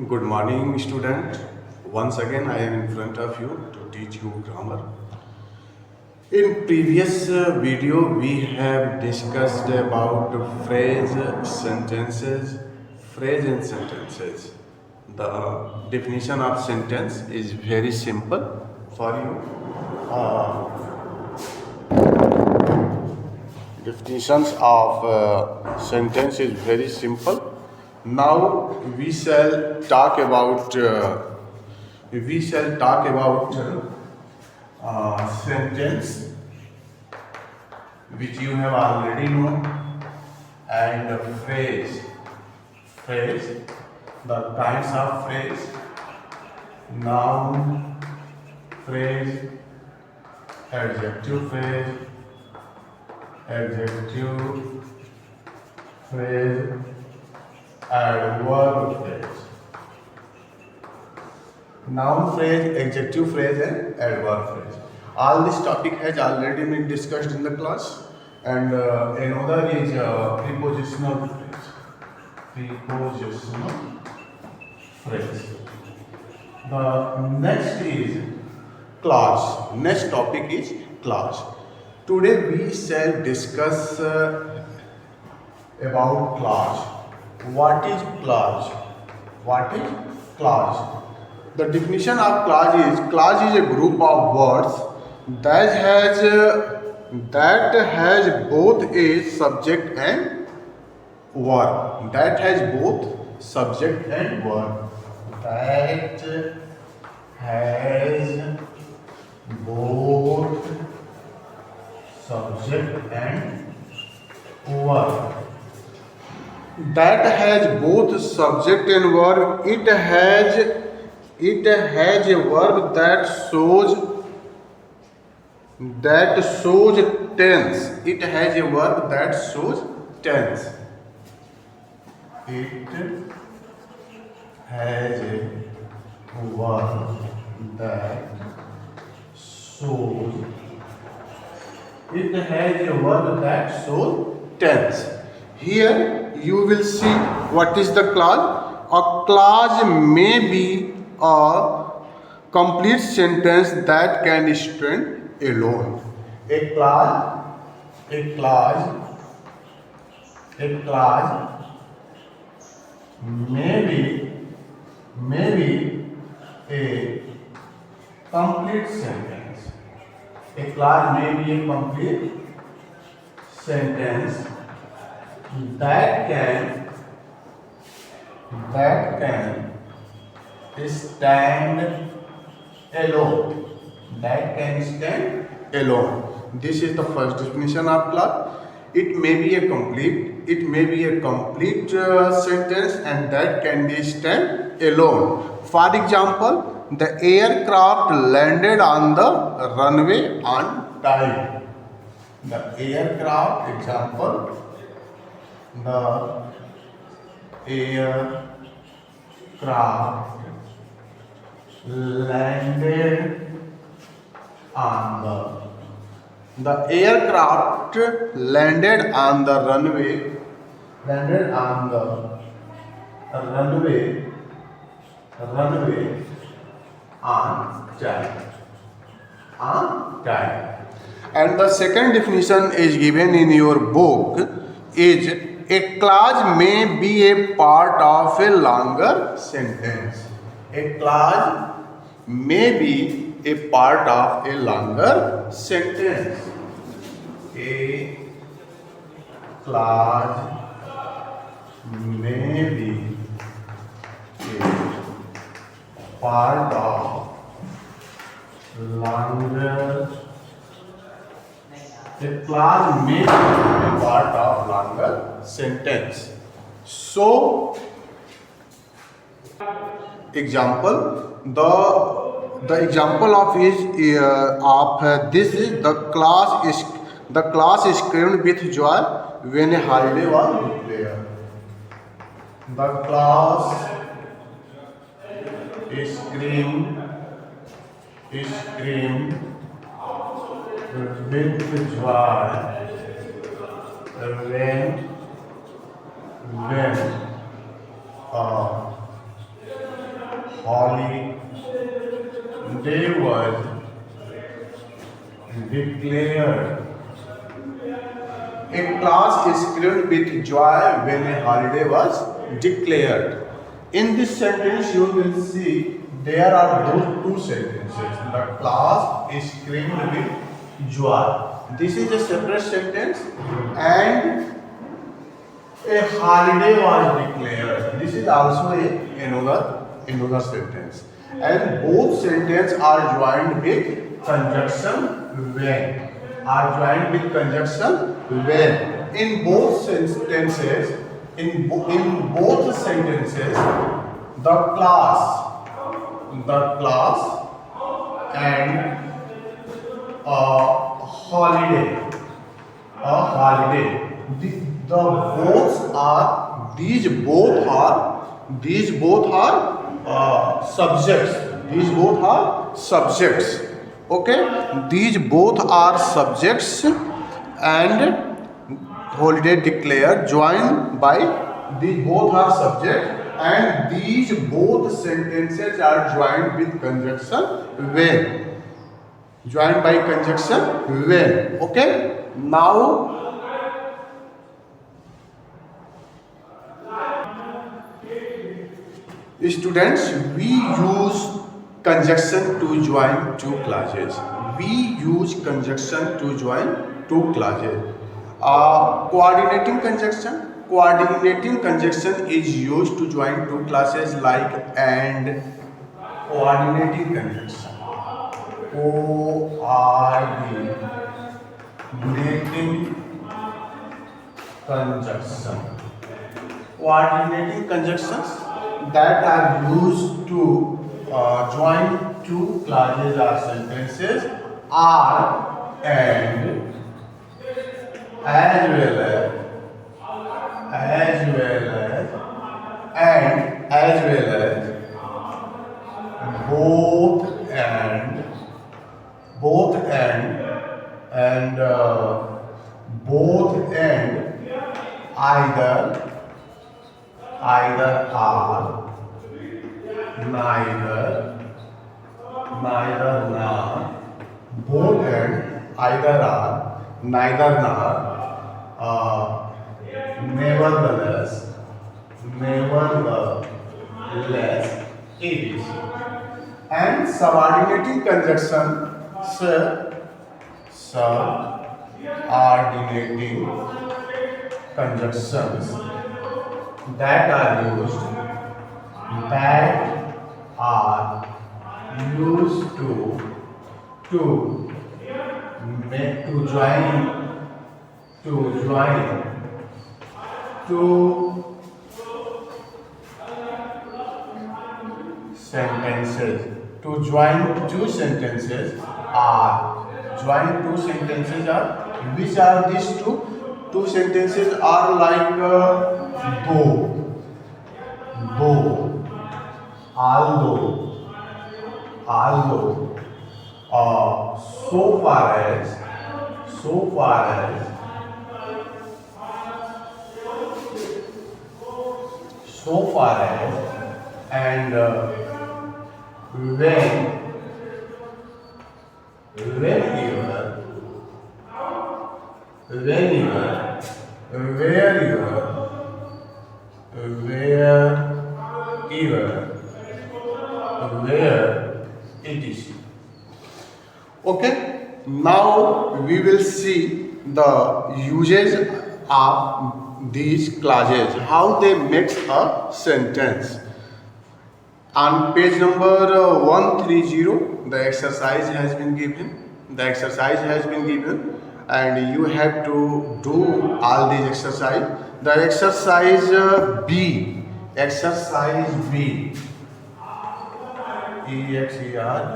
Good morning, student. Once again, I am in front of you to teach you grammar. In previous video, we have discussed about phrase and sentences. The definition of sentence is very simple for you. Definitions of sentence is very simple. Now we shall talk about sentence which you have already known, and phrase, the kinds of phrase, noun phrase, adjective phrase, adverb phrase. Noun phrase, adjective phrase, and adverb phrase. All this topic has already been discussed in the class, and another is prepositional phrase. The next is clause. Next topic is clause. Today we shall discuss about clause. What is clause? The definition of clause is a group of words that has both a subject and verb. That has both subject and verb. That has both subject and verb. It has a verb that shows tense. It has a verb that shows tense. It has a verb that shows tense. Here you will see what is the clause. A clause may be a complete sentence that can stand alone. A clause may be a complete sentence. A clause may be a complete sentence that can stand alone. This is the first definition of clause. It may be a complete sentence, and that can be stand alone. For example, the aircraft landed on the runway on time. The aircraft landed on the runway on time. And the second definition is given in your book is a clause may be a part of a longer sentence. A clause may be a part of a longer sentence. A clause may be a part of longer. A clause may be a part of longer sentence. So, example, the example of this is the class screamed with joy when a holiday was declared. The class screamed with joy when a holiday was declared. A class screamed with joy when a holiday was declared. In this sentence, you will see there are those two sentences. The class screamed with joy. This is a separate sentence, and a holiday was declared. This is also another sentence. And both sentences are joined with conjunction when. In both sentences, the class and holiday. These both are subjects. Okay, these both are subjects, and holiday declared joined by. These both are subject, and these both sentences are joined with conjunction when. Okay, now students, we use conjunction to join two clauses. Coordinating conjunction is used to join two clauses like and. Coordinating conjunction conjunctions that are used to join two clauses or sentences are and, as well as both and either are, neither nor. Both and either are, neither nor, nevertheless, it is. And subordinating conjunction, subordinating conjunctions that are used to join two sentences. Which are these two sentences are like though, although, so far as, and whenever, where it is. Okay, now we will see the uses of these clauses, how they make a sentence. On page number 130, the exercise has been given. And you have to do all these exercise. The exercise B. Exercise B.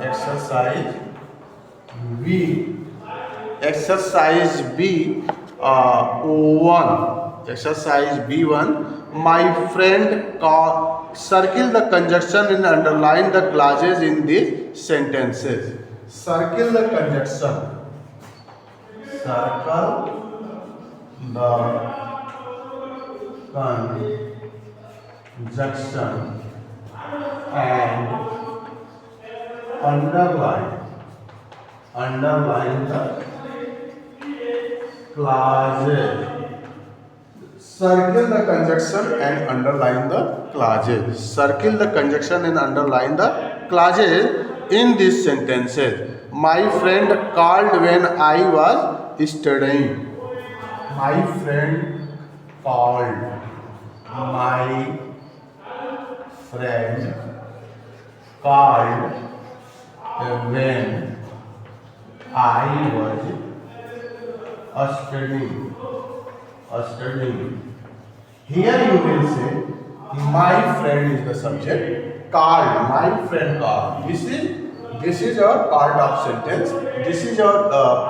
Exercise B. Exercise B. 1. Exercise B1. My friend circle the conjunction and underline the clauses in these sentences. Circle the conjunction. Circle the conjunction and underline the clauses. Circle the conjunction and underline the clauses. Circle the conjunction and underline the clauses in these sentences. My friend called when I was studying. My friend called. My friend called when I was studying. Here you will say my friend is the subject. Called, my friend called. This is a part of sentence. This is a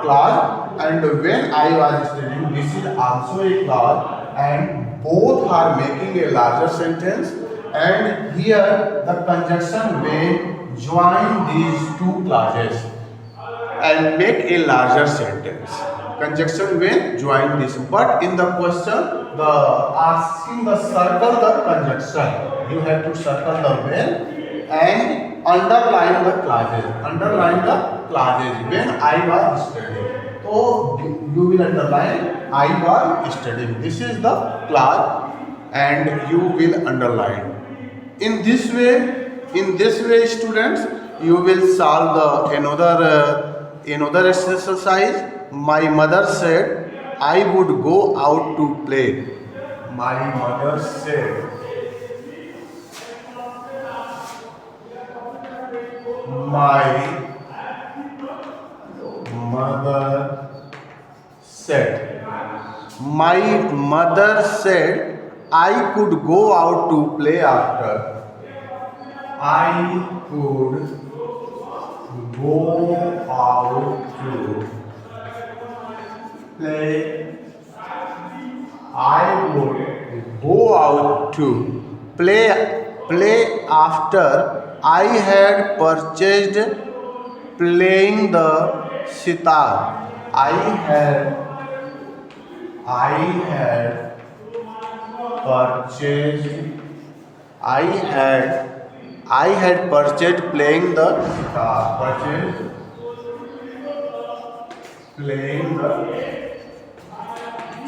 clause, and when I was studying, this is also a clause, and both are making a larger sentence. And here the conjunction may join these two clauses and make a larger sentence. Conjunction will join this, but in the question, the asking the circle the conjunction. You have to circle the when and underline the clauses. Underline the clauses. When I was studying, so you will underline I was studying. This is the clause, and you will underline. In this way, students, you will solve the another exercise. My mother said I would go out to play. My mother said. My mother said. My mother said I could go out to play after. I could go out to play. I would go out to play after I had purchased playing the sitar. I had purchased playing the sitar. Playing the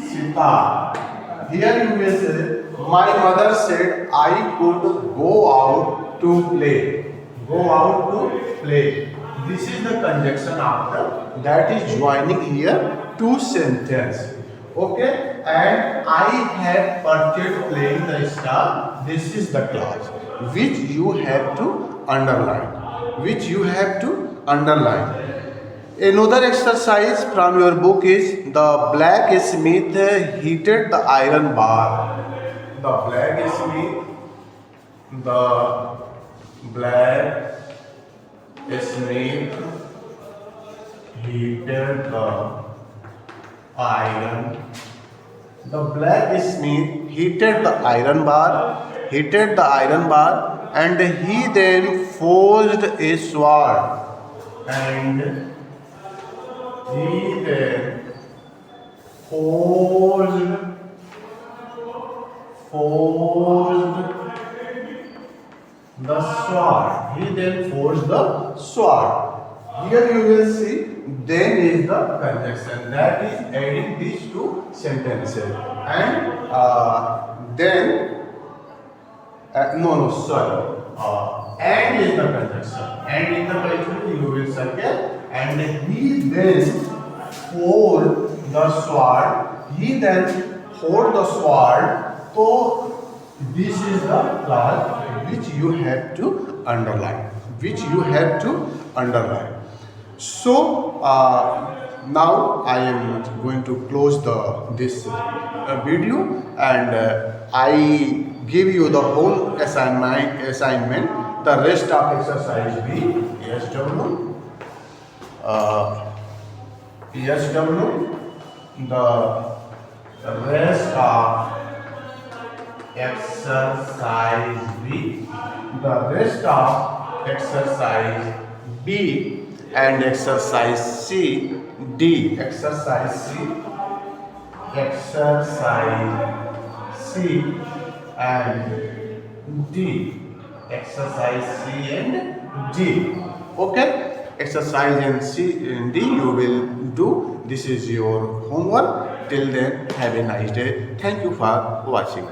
sitar. Here you will say, my mother said I could go out to play. Go out to play. This is the conjunction after that is joining here two sentences. Okay, and I have purchased playing the star. This is the clause which you have to underline. Another exercise from your book is the blacksmith heated the iron bar. The blacksmith heated the iron. The blacksmith heated the iron bar, and he then forged a sword. And he then forged the sword. Here you will see then is the conjunction that is adding these two sentences, and then and is the conjunction. And in the conjunction you will circle, and he then forged the sword. So this is the clause which you have to underline. So now I am going to close this video, and I give you the whole assignment. The rest of exercise B, SW, the rest of exercise B, and exercise C, D. Exercise C and D. Exercise C and D. Okay, exercise and C and D you will do. This is your homework. Till then, have a nice day. Thank you for watching.